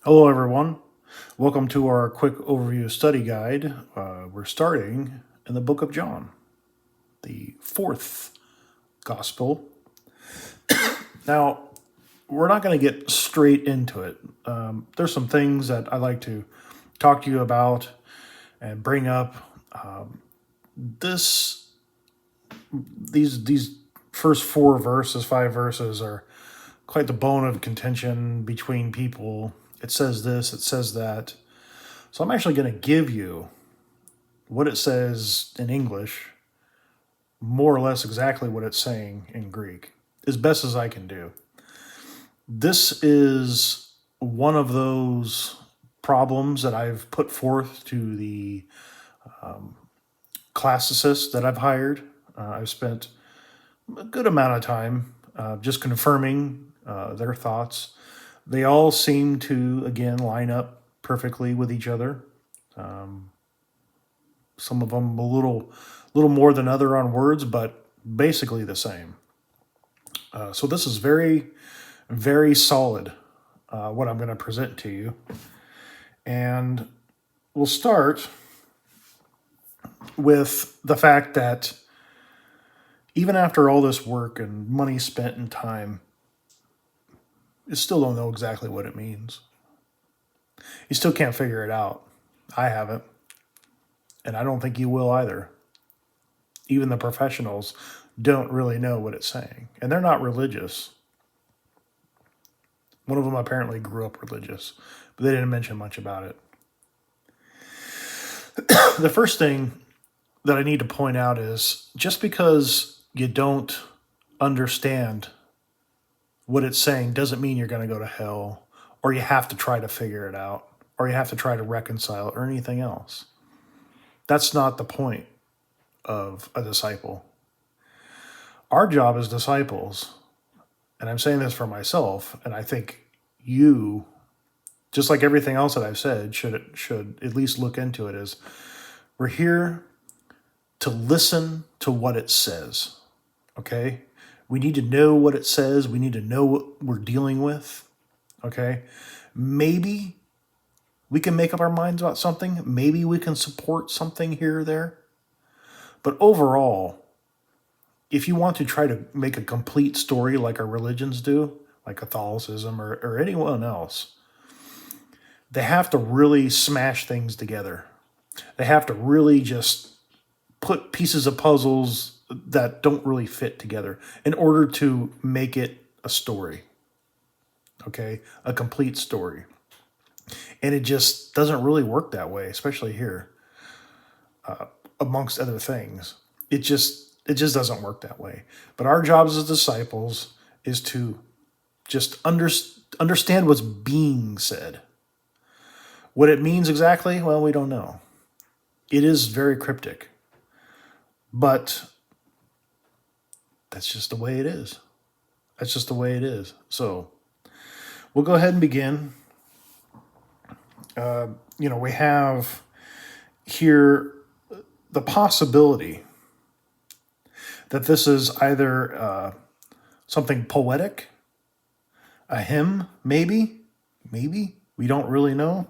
Hello, everyone. Welcome to our quick overview study guide. We're starting in the book of John, the fourth gospel. Now, we're not going to get straight into it. There's some things that I'd like to talk to you about and bring up. This, these first five verses, are quite the bone of contention between people. It says this, it says that. So I'm actually going to give you what it says in English, more or less exactly what it's saying in Greek, as best as I can do. This is one of those problems that I've put forth to the classicists that I've hired. I've spent a good amount of time just confirming their thoughts. They all seem to, again, line up perfectly with each other. Some of them a little more than other on words, but basically the same. So this is very, very solid, what I'm going to present to you. And we'll start with the fact that even after all this work and money spent and time, you still don't know exactly what it means. You still can't figure it out. I haven't. And I don't think you will either. Even the professionals don't really know what it's saying. And they're not religious. One of them apparently grew up religious, but they didn't mention much about it. The first thing that I need to point out is just because you don't understand what it's saying doesn't mean you're going to go to hell, or you have to try to figure it out, or you have to try to reconcile it, or anything else. That's not the point of a disciple. Our job as disciples, and I'm saying this for myself, and I think you, just like everything else that I've said, should at least look into it, is we're here to listen to what it says, okay? We need to know what it says. We need to know what we're dealing with, okay? Maybe we can make up our minds about something. Maybe we can support something here or there. But overall, if you want to try to make a complete story like our religions do, like Catholicism or anyone else, they have to really smash things together. They have to really just put pieces of puzzles that don't really fit together in order to make it a story, okay? A complete story. And it just doesn't really work that way, especially here, amongst other things. It just doesn't work that way. But our jobs as disciples is to just understand what's being said. What it means exactly, well, we don't know. It is very cryptic. But that's just the way it is. That's just the way it is. So we'll go ahead and begin. We have here the possibility that this is either something poetic, a hymn, maybe, we don't really know.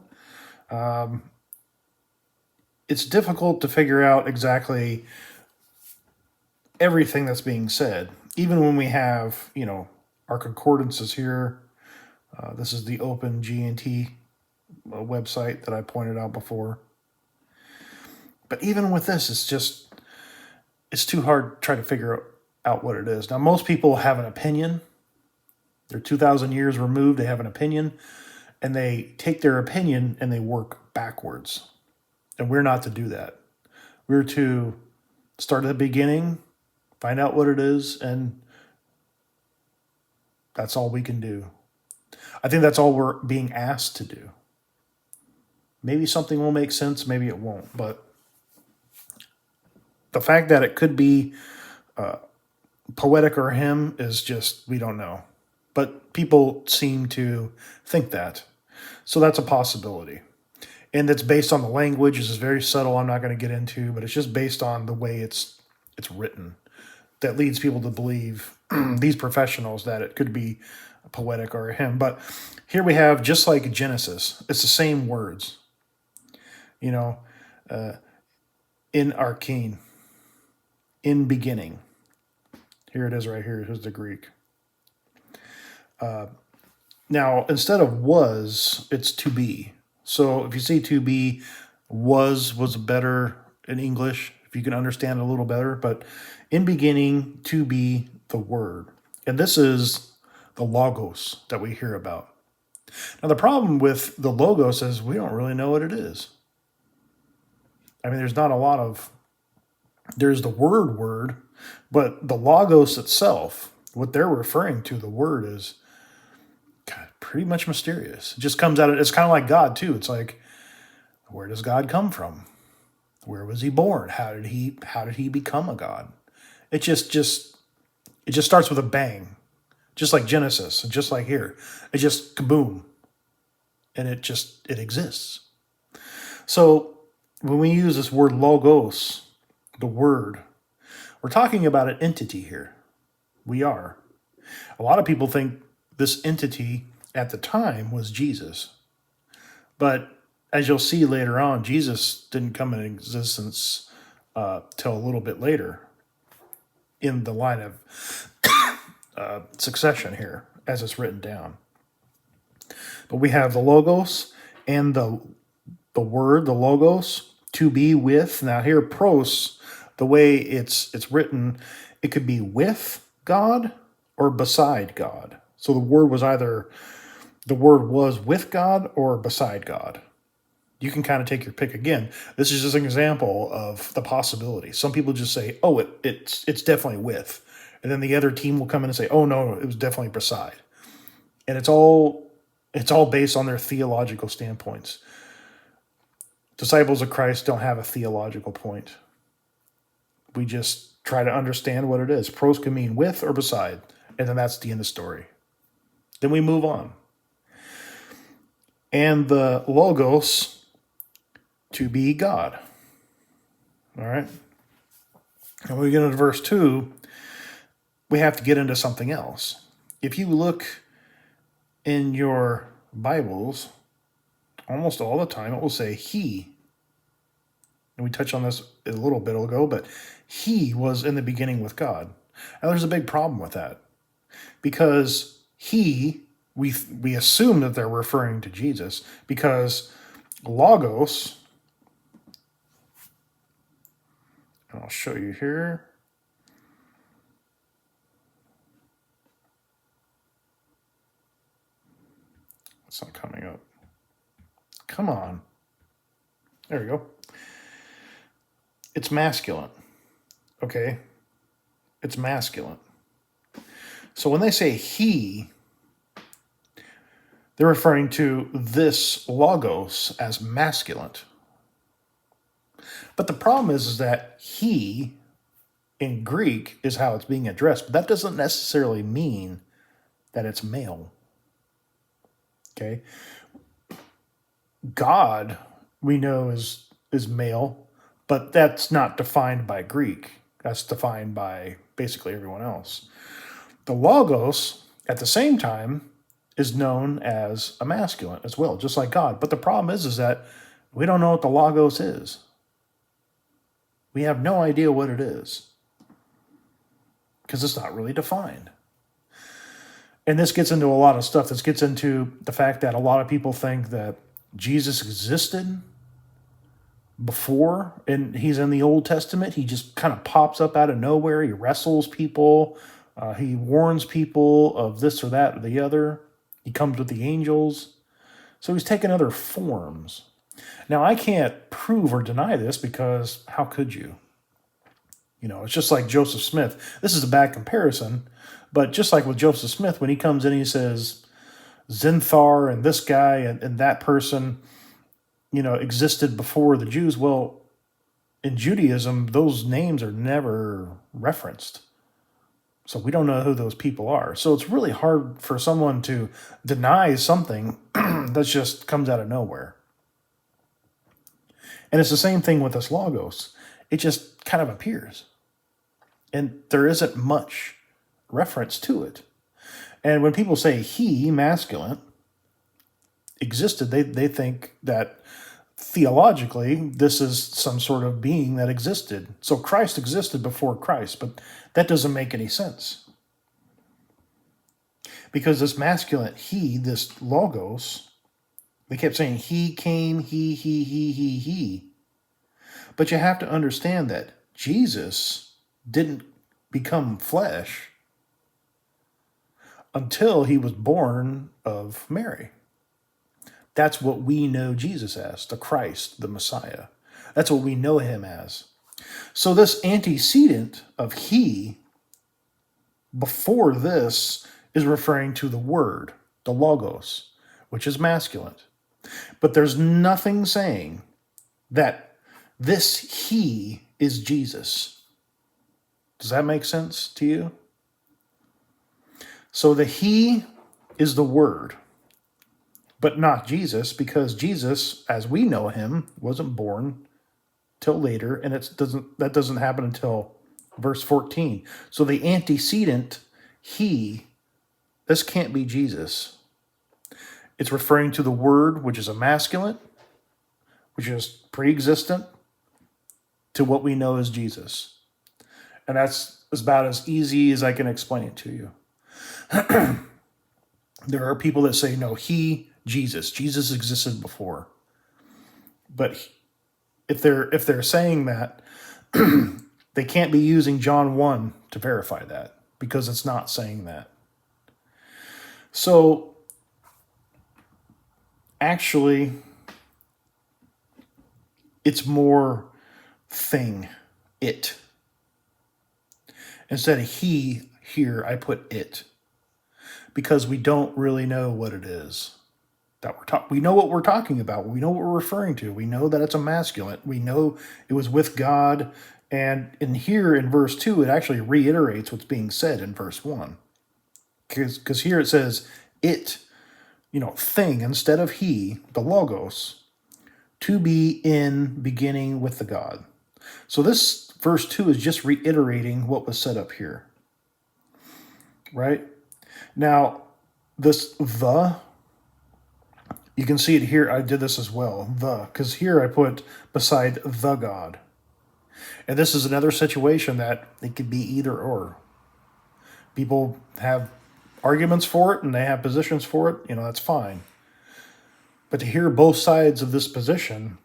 It's difficult to figure out exactly everything that's being said, even when we have, our concordances here. This is the Open GNT website that I pointed out before. But even with this, it's too hard to try to figure out what it is. Now, most people have an opinion. They're 2,000 years removed. They have an opinion, and they take their opinion and they work backwards. And we're not to do that. We're to start at the beginning, find out what it is, and that's all we can do. I think that's all we're being asked to do. Maybe something will make sense, maybe it won't. But the fact that it could be poetic or a hymn is just, we don't know. But people seem to think that. So that's a possibility. And it's based on the language. This is very subtle, I'm not going to get into, but it's just based on the way it's written that leads people to believe, these professionals, that it could be poetic or a hymn. But Here we have, just like Genesis, it's the same words. You know, in ἀρχήν, in beginning. Here it is right here. Here's the Greek. Now, instead of was, it's to be. So if you say to be, was better in English, if you can understand it a little better. But in beginning, to be the Word. And this is the Logos that we hear about. Now, the problem with the Logos is we don't really know what it is. I mean, there's not a lot of, there's the word, but the Logos itself, what they're referring to, the word, is pretty much mysterious. It just comes out of, it's kind of like God too. It's like, where does God come from? Where was he born? How did he become a God? It just starts with a bang. Just like Genesis, and just like here. It just kaboom. And it exists. So when we use this word logos, the word, we're talking about an entity here. We are. A lot of people think this entity at the time was Jesus. But as you'll see later on, Jesus didn't come into existence till a little bit later in the line of succession here, as it's written down. But we have the Logos and the word, the Logos, to be with. Now here, prose, the way it's written, it could be with God or beside God. So the word was with God or beside God. You can kind of take your pick. Again, this is just an example of the possibility. Some people just say, oh, it's definitely with. And then the other team will come in and say, oh, no, it was definitely beside. And it's all based on their theological standpoints. Disciples of Christ don't have a theological point. We just try to understand what it is. Prose can mean with or beside, and then that's the end of the story. Then we move on. And the Logos, to be God. All right? And when we get into verse 2, we have to get into something else. If you look in your Bibles, almost all the time it will say he. And we touched on this a little bit ago, but he was in the beginning with God. Now there's a big problem with that. Because we assume that they're referring to Jesus, because Logos, and I'll show you here. It's not coming up. Come on. There we go. It's masculine. Okay? It's masculine. So when they say he, they're referring to this Logos as masculine. But the problem is that he, in Greek, is how it's being addressed. But that doesn't necessarily mean that it's male. Okay? God, we know, is male, but that's not defined by Greek. That's defined by basically everyone else. The Logos, at the same time, is known as a masculine as well, just like God. But the problem is that we don't know what the Logos is. We have no idea what it is because it's not really defined. And this gets into a lot of stuff. This gets into the fact that a lot of people think that Jesus existed before, and he's in the Old Testament. He just kind of pops up out of nowhere. He wrestles people. He warns people of this or that or the other. He comes with the angels. So he's taken other forms. Now, I can't prove or deny this because how could you? You know, it's just like Joseph Smith. This is a bad comparison, but just like with Joseph Smith, when he comes in, he says, Zinthar and this guy and that person, you know, existed before the Jews. Well, in Judaism, those names are never referenced. So we don't know who those people are. So it's really hard for someone to deny something that just comes out of nowhere. And it's the same thing with this Logos. It just kind of appears. And there isn't much reference to it. And when people say he, masculine, existed, they think that theologically this is some sort of being that existed. So Christ existed before Christ, but that doesn't make any sense. Because this masculine he, this logos, they kept saying he came, he. But you have to understand that Jesus didn't become flesh until he was born of Mary. That's what we know Jesus as, the Christ, the Messiah. That's what we know him as. So this antecedent of he, before this, is referring to the word, the logos, which is masculine. But there's nothing saying that this he is Jesus. Does that make sense to you? So the he is the word, but not Jesus, because Jesus, as we know him, wasn't born till later, and that doesn't happen until verse 14. So the antecedent he, this can't be Jesus. It's referring to the word, which is a masculine, which is pre-existent to what we know as Jesus. And that's about as easy as I can explain it to you. There are people that say, no, Jesus existed before. But if they're saying that, they can't be using John 1 to verify that, because it's not saying that. So actually, it's more thing, it. Instead of he here, I put it, because we don't really know what it is that we know what we're talking about. We know what we're referring to. We know that it's a masculine. We know it was with God. And in here in verse 2, it actually reiterates what's being said in verse 1. Because here it says it, thing, instead of he, the logos, to be in beginning with the God. So this verse 2 is just reiterating what was said up here. Right? Now, this you can see it here. I did this as well, because here I put beside the God. And this is another situation that it could be either or. People have arguments for it and they have positions for it, that's fine. But to hear both sides of this position,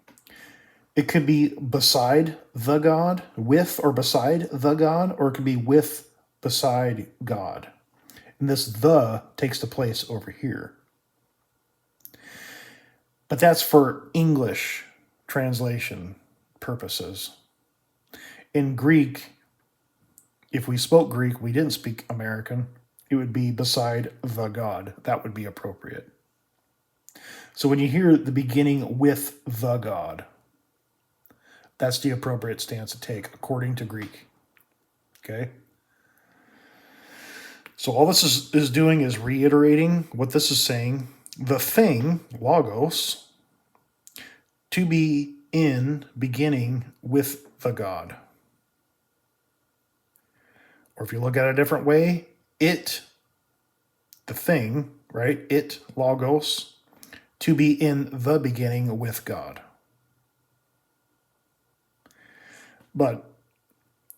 it could be beside the God, with or beside the God, or it could be with, beside God. And this the takes the place over here. But that's for English translation purposes. In Greek, if we spoke Greek, we didn't speak American, it would be beside the God. That would be appropriate. So when you hear the beginning with the God, that's the appropriate stance to take according to Greek. Okay? So all this is doing is reiterating what this is saying. The thing, logos, to be in beginning with the God. Or if you look at it a different way, it, the thing, right? It, logos, to be in the beginning with God. But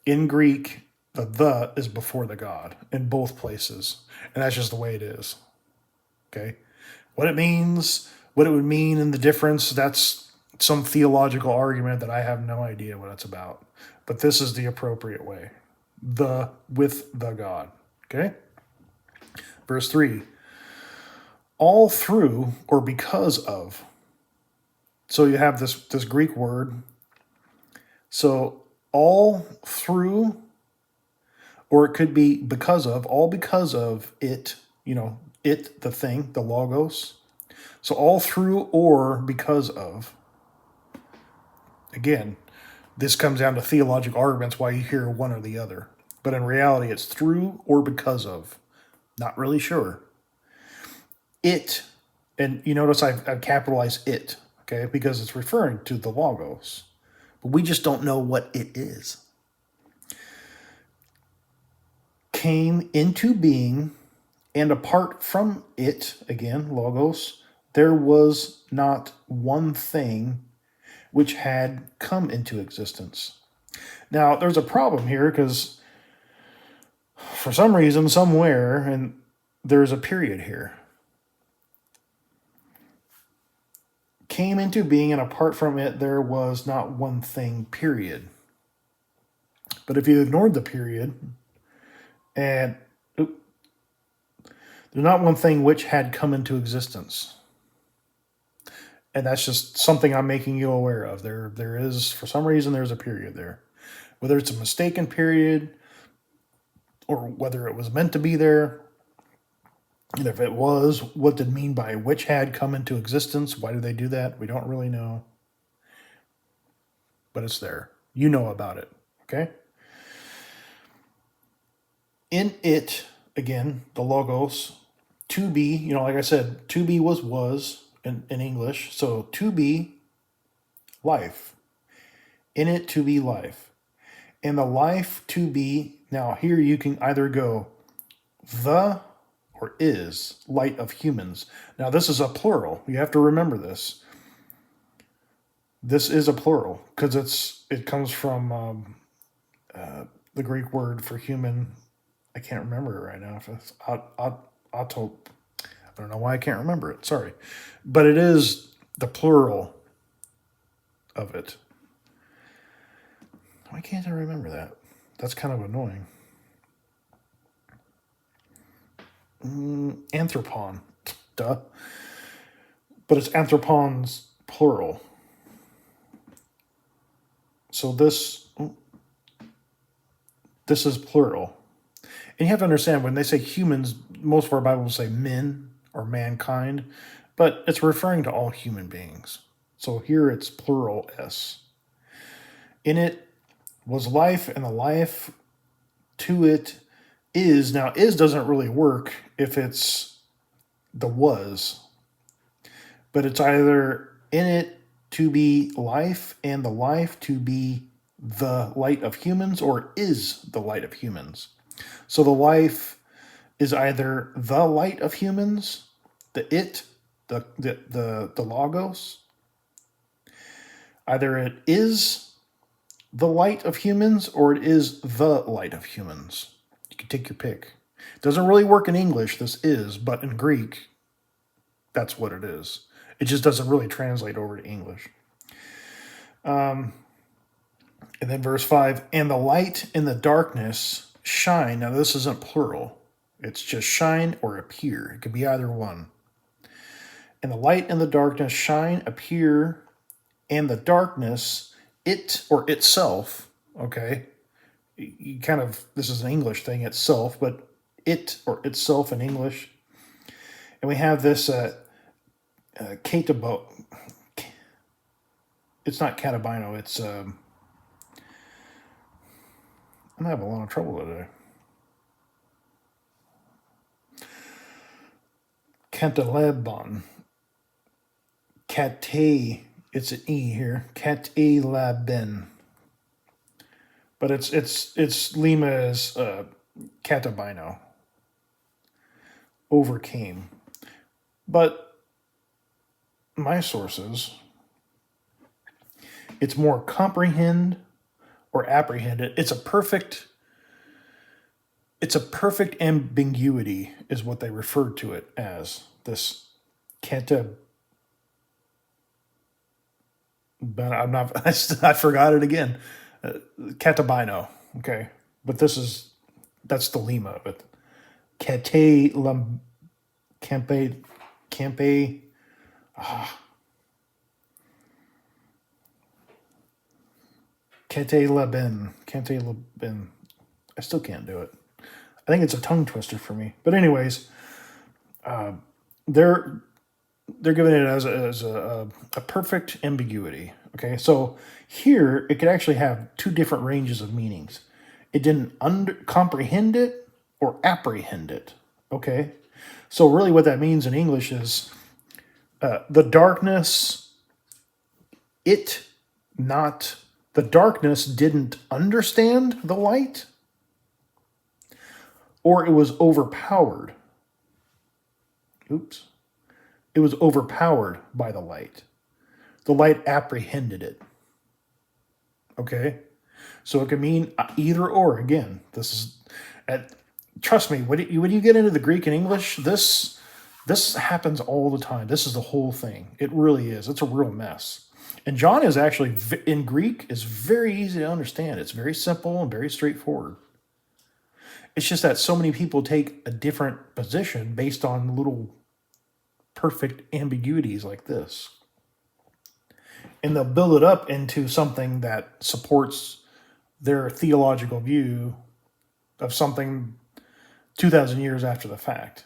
in Greek, the is before the God in both places. And that's just the way it is. Okay? What it means, what it would mean and the difference, that's some theological argument that I have no idea what it's about. But this is the appropriate way. The with the God. Okay? Verse 3. All through or because of. So you have this Greek word. So all through, or it could be because of, all because of it, it, the thing, the logos. So all through or because of. Again, this comes down to theological arguments why you hear one or the other. But in reality, it's through or because of. Not really sure. It, and you notice I've capitalized it, okay, because it's referring to the logos. But we just don't know what it is. Came into being, and apart from it, again, logos, there was not one thing which had come into existence. Now, there's a problem here because for some reason, somewhere, and there's a period here. Came into being, and apart from it, there was not one thing, period. But if you ignored the period, and there's not one thing which had come into existence. And that's just something I'm making you aware of. There is, for some reason, there's a period there. Whether it's a mistaken period, or whether it was meant to be there, and if it was, what did it mean by which had come into existence? Why did they do that? We don't really know. But it's there. You know about it. Okay? In it, again, the Logos, to be, like I said, to be was in English. So to be, life. In it to be life. And the life to be, now here you can either go the or is light of humans. Now this is a plural. You have to remember this. This is a plural because it comes from the Greek word for human. I can't remember it right now. If it's auto, I don't know why I can't remember it. Sorry, but it is the plural of it. Why can't I remember that? That's kind of annoying. Anthropon, duh. But it's anthropons plural. So this is plural. And you have to understand, when they say humans, most of our Bibles say men or mankind, but it's referring to all human beings. So here it's plural S. In it was life, and the life to it is. Now, is doesn't really work if it's the was, but it's either in it to be life and the life to be the light of humans, or is the light of humans. So the life is either the light of humans, the Logos. Either it is the light of humans or it is the light of humans. You can take your pick. It doesn't really work in English, this is, but in Greek, that's what it is. It just doesn't really translate over to English. And then verse 5, and the light and the darkness shine. Now this isn't plural. It's just shine or appear. It could be either one. And the light and the darkness shine, appear, and the darkness, it or itself, okay? You kind of, this is an English thing, itself, but it or itself in English. And we have this catabo. It's not catabino, it's I'm having a lot of trouble today. Cantalebon. Cate, it's an E here. Catelaben. But it's Lima is catabino. Overcame. But my sources, it's more comprehend or apprehend it. It's a perfect ambiguity is what they referred to it as. This but I forgot it again. Catabino, okay. But that's the Lima of it. Campe, Canteleben. I still can't do it. I think it's a tongue twister for me. But anyways, they're giving it as a perfect ambiguity. Okay, so here it could actually have two different ranges of meanings. It didn't comprehend it or apprehend it. Okay, so really what that means in English is the darkness. The darkness didn't understand the light, or it was overpowered. Oops. It was overpowered by the light. The light apprehended it. Okay? So it can mean either or. Again, this is, trust me, when you get into the Greek and English, this happens all the time. This is the whole thing. It really is. It's a real mess. And John is actually, in Greek, is very easy to understand. It's very simple and very straightforward. It's just that so many people take a different position based on little perfect ambiguities like this. And they'll build it up into something that supports their theological view of something 2,000 years after the fact.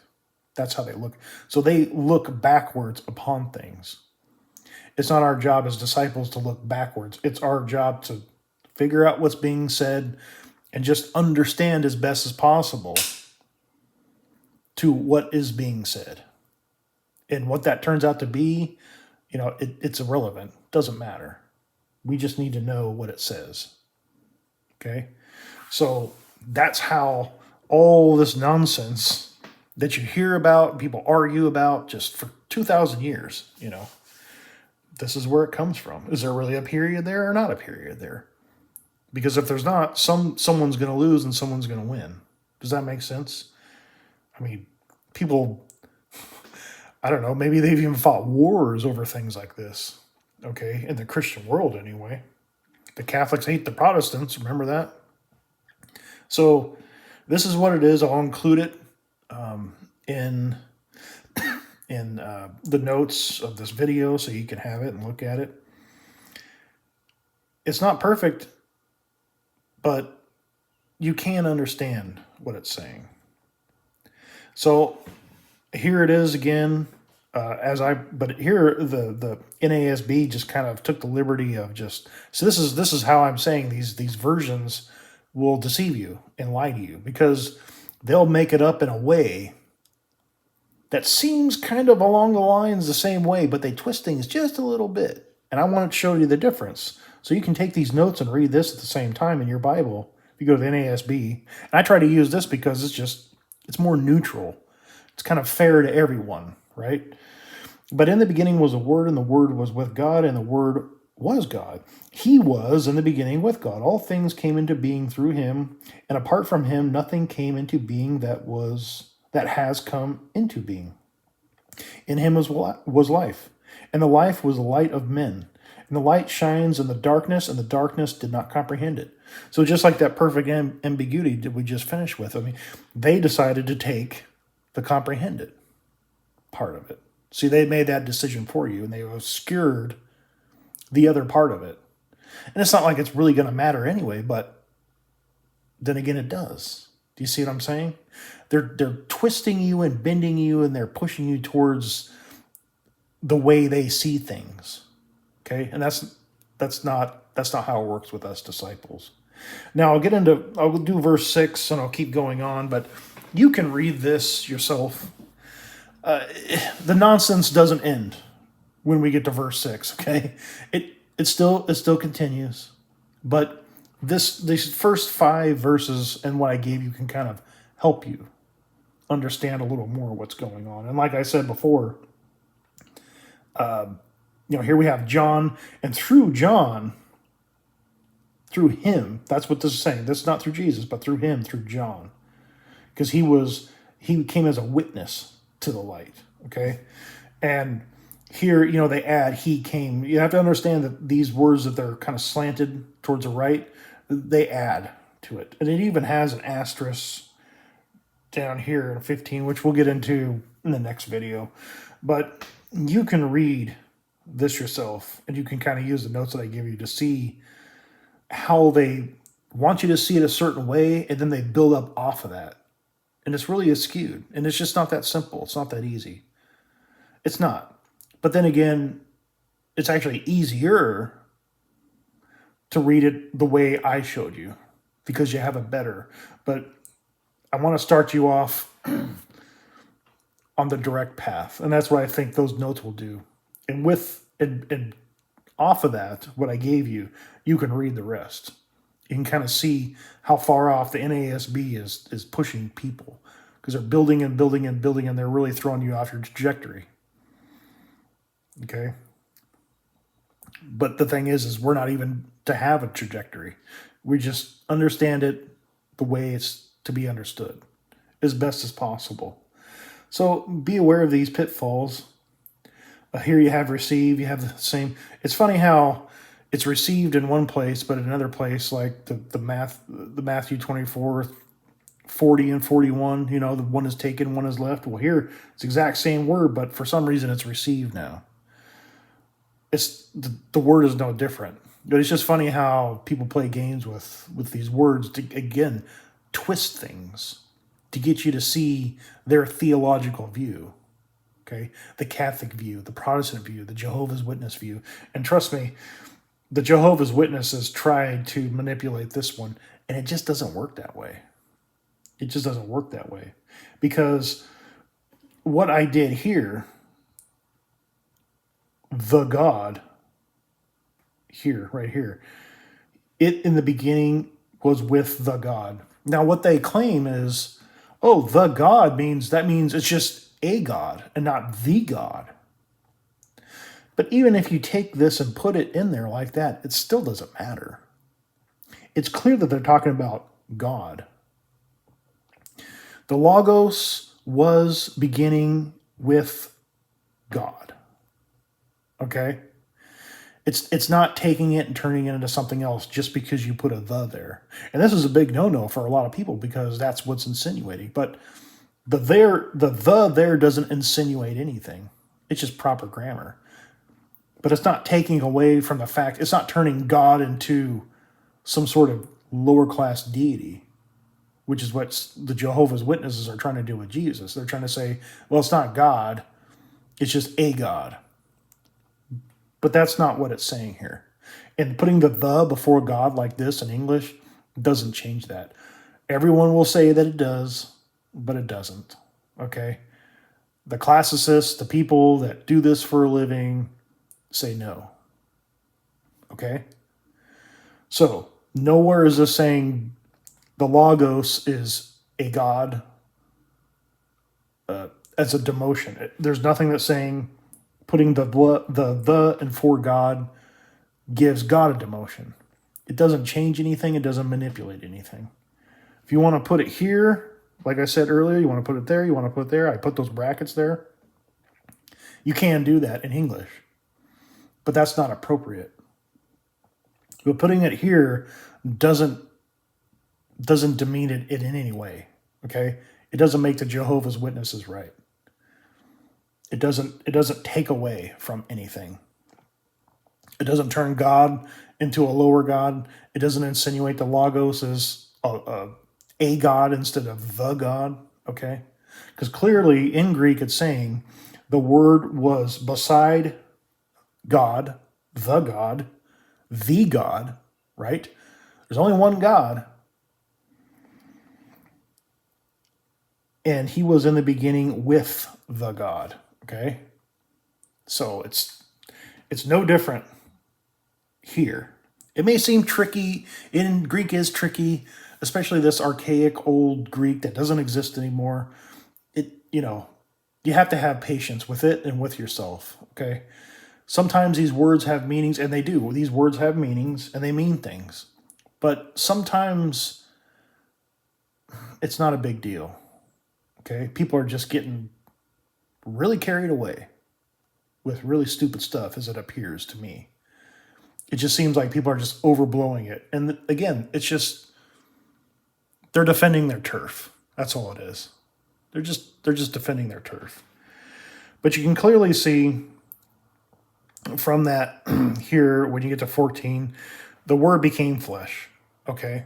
That's how they look. So they look backwards upon things. It's not our job as disciples to look backwards. It's our job to figure out what's being said and just understand as best as possible to what is being said. And what that turns out to be, it's irrelevant. Doesn't matter. We just need to know what it says. Okay? So that's how all this nonsense that you hear about, people argue about just for 2,000 years, this is where it comes from. Is there really a period there or not a period there? Because if there's not, someone's going to lose and someone's going to win. Does that make sense? I mean, people, I don't know, maybe they've even fought wars over things like this. Okay, in the Christian world anyway. The Catholics hate the Protestants, remember that? So this is what it is. I'll include it in the notes of this video so you can have it and look at it. It's not perfect, but you can understand what it's saying. So here it is again. But here the NASB just kind of took the liberty of so this is how I'm saying these versions will deceive you and lie to you, because they'll make it up in a way that seems kind of along the lines the same way, but they twist things just a little bit. And I want to show you the difference. So you can take these notes and read this at the same time in your Bible. If you go to the NASB, and I try to use this because it's more neutral. It's kind of fair to everyone, right? But in the beginning was the Word, and the Word was with God, and the Word was God. He was in the beginning with God. All things came into being through him, and apart from him, nothing came into being that has come into being. In him was life, and the life was the light of men. And the light shines in the darkness, and the darkness did not comprehend it. So just like that perfect ambiguity that we just finished with, they decided to take the comprehended part of it. See, they made that decision for you, and they obscured the other part of it. And it's not like it's really going to matter anyway, but then again, it does. Do you see what I'm saying? They're twisting you and bending you, and they're pushing you towards the way they see things. Okay? And that's not how it works with us disciples. Now I'll do verse 6 and I'll keep going on, but you can read this yourself. The nonsense doesn't end when we get to verse 6, okay? It still continues. But these first 5 verses and what I gave you can kind of help you understand a little more what's going on. And like I said before, here we have John, and through John, through him, that's what this is saying. This is not through Jesus, but through him, through John. Because he came as a witness to the light, okay? And here, they add, he came. You have to understand that these words that they're kind of slanted towards the right, they add to it. And it even has an asterisk down here in 15, which we'll get into in the next video. But you can read this yourself, and you can kind of use the notes that I give you to see how they want you to see it a certain way, and then they build up off of that. And it's really skewed, and it's just not that simple. It's not that easy. It's not. But then again, it's actually easier to read it the way I showed you, because you have it better. But I want to start you off on the direct path, and that's what I think those notes will do. And off of that, what I gave you, you can read the rest. You can kind of see how far off the NASB is pushing people, because they're building and building and building, and they're really throwing you off your trajectory. Okay. But the thing is we're not even to have a trajectory. We just understand it the way it's to be understood as best as possible. So be aware of these pitfalls. Here you have receive, you have the same. It's funny how it's received in one place, but in another place, like the Matthew 24, 40 and 41, the one is taken, one is left. Well, here it's the exact same word, but for some reason it's received now. It's the word is no different. But it's just funny how people play games with these words to, again, twist things to get you to see their theological view. Okay, the Catholic view, the Protestant view, the Jehovah's Witness view. And trust me, the Jehovah's Witnesses tried to manipulate this one, and it just doesn't work that way. It just doesn't work that way. Because what I did here, the God, here, right here, it in the beginning was with the God. Now, what they claim is, oh, the God means it's just a God and not the God. But even if you take this and put it in there like that, it still doesn't matter. It's clear that they're talking about God. The Logos was beginning with God. Okay? It's not taking it and turning it into something else just because you put a the there. And this is a big no-no for a lot of people because that's what's insinuating. But the there doesn't insinuate anything. It's just proper grammar. But it's not taking away from the fact, it's not turning God into some sort of lower class deity, which is what the Jehovah's Witnesses are trying to do with Jesus. They're trying to say, well, it's not God, it's just a God. But that's not what it's saying here. And putting the before God like this in English doesn't change that. Everyone will say that it does, but it doesn't. Okay? The classicists, the people that do this for a living, say no. Okay? So, nowhere is this saying the Logos is a God as a demotion. There's nothing that's saying putting the and for God gives God a demotion. It doesn't change anything. It doesn't manipulate anything. If you want to put it here, like I said earlier, you want to put it there, you want to put it there, I put those brackets there. You can do that in English, but that's not appropriate. But putting it here doesn't demean it in any way, okay? It doesn't make the Jehovah's Witnesses right. It doesn't take away from anything. It doesn't turn God into a lower God. It doesn't insinuate the Logos as a God instead of the God, okay? Because clearly in Greek it's saying the word was beside God, the God, right? There's only one God. And he was in the beginning with the God, okay? So it's no different here. It may seem tricky. In Greek is tricky, especially this archaic old Greek that doesn't exist anymore. You have to have patience with it and with yourself, okay? Sometimes these words have meanings, and they do. These words have meanings, and they mean things. But sometimes it's not a big deal, okay? People are just getting really carried away with really stupid stuff, as it appears to me. It just seems like people are just overblowing it. And again, it's just, they're defending their turf. That's all it is. They're just defending their turf. But you can clearly see from that here, when you get to 14, the word became flesh. Okay?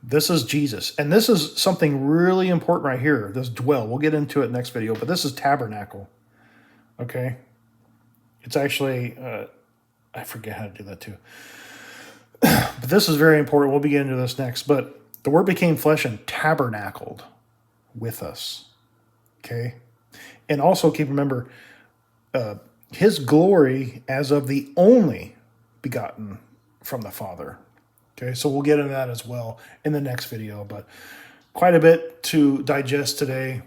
This is Jesus. And this is something really important right here. This dwell. We'll get into it next video. But this is tabernacle. Okay? It's actually, I forget how to do that too. But this is very important. We'll be getting into this next. But the word became flesh and tabernacled with us. Okay? And also keep remember, his glory as of the only begotten from the Father. Okay, so we'll get into that as well in the next video. But quite a bit to digest today.